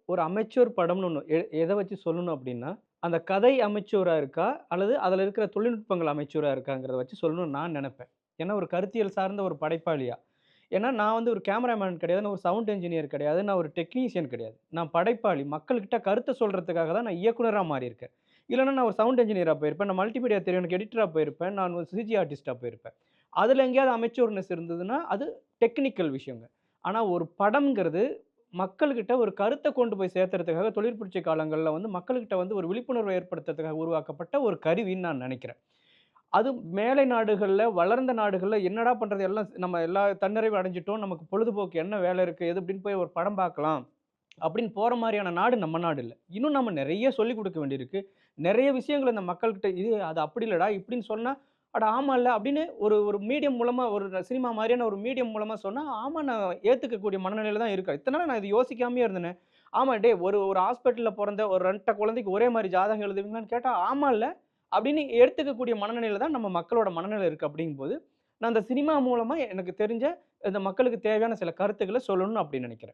ஒரு அமெச்சூர் படம்னு ஒண்ணு எத வச்சு சொல்லணும் அப்டின்னா, அந்த கதை அமெச்சூரா இருக்கா? அல்லது அதுல இருக்கிற தொழில்நுட்பங்கள் அமெச்சூரா இருக்காங்கிறத வச்சு சொல்லணும்னு நான் நெனப்பேன். ஏன்னா, ஒரு கருத்தியல் சார்ந்த ஒரு படைப்பாளியா. ஏன்னா, நான் வந்து ஒரு கேமராமேன் கிடையாது. நான் ஒரு சவுண்ட் என்ஜினியர் கிடையாது. நான் ஒரு டெக்னீஷியன் கிடையாது. நான் படைப்பாளி. மக்கள்கிட்ட கருத்த சொல்றதுக்காக தான் நான் இயக்குனரா மாறியிருக்கேன். இல்லன்னா நான் ஒரு சவுண்ட் என்ஜினியரா போயிருப்பேன். நான் மல்டிமீடியா தெரியும். எனக்கு எடிட்டரா போயிருப்பேன். நான் ஒரு சிஜி ஆர்டிஸ்ட்டா போயிருப்பேன். அதுல எங்கேயாவது அமெச்சூர்னஸ் இருந்ததுன்னா, அது டெக்னிக்கல் விஷயங்க. ஆனா, ஒரு படம்ங்கிறது மக்கள்கிட்ட ஒரு கருத்த கொண்டு போய் சேர்த்துறதுக்காக தொழிற்புரட்சி காலங்கள்ல வந்து மக்கள்கிட்ட வந்து ஒரு விழிப்புணர்வை ஏற்படுத்துறதுக்காக உருவாக்கப்பட்ட ஒரு கருவின்னு நான் நெனைக்கிறேன். அது மேலை நாடுகள்ல, வளர்ந்த நாடுகள்ல என்னடா பண்றது? எல்லாம் நம்ம எல்லா தன்னிறைவு அடைஞ்சுட்டோம். நமக்கு பொழுதுபோக்கு என்ன வேலை இருக்கு? எது இப்படின்னு போய் ஒரு படம் பார்க்கலாம். அப்படின்னு போற மாரியான நாடு நம்ம நாடு இல்ல. இன்னும் நம்ம நெறைய சொல்லிக் குடுக்க வேண்டியிருக்கு. நெறைய விஷயங்கள இந்த மக்கள்கிட்ட இது அது அப்படி இல்லடா, இப்படின்னு சொன்னா, அட ஆமால்ல அப்படின்னு ஒரு ஒரு மீடியம் மூலமா ஒரு சினிமா மாரியான ஒரு மீடியம் மூலமா சொன்னா, ஆமா நான் ஏத்துக்கக்கூடிய மனநிலையில தான் இருக்கேன். இத்தன நாள் நான் இத யோசிக்காமயே இருந்தேனே. ஆமா டேய் ஒரு ஒரு ஹாஸ்பிட்டல்ல பொறந்த ஒரு 2 குழந்தைக்கு ஒரே மாரி ஜாதகம் எழுதுவீங்களான்னு கேட்டா, ஆமால்ல அப்படின்னு எடுத்துக்கக்கூடிய மனநிலையில தான் நம்ம மக்களோட மனநிலை இருக்கு அப்படிங்கும்போது, நான் அந்த சினிமா மூலமா எனக்கு தெரிஞ்ச இந்த மக்களுக்கு தேவையான சில கருத்துக்கள சொல்லணும்னு அப்படி நெனைக்கிறேன்.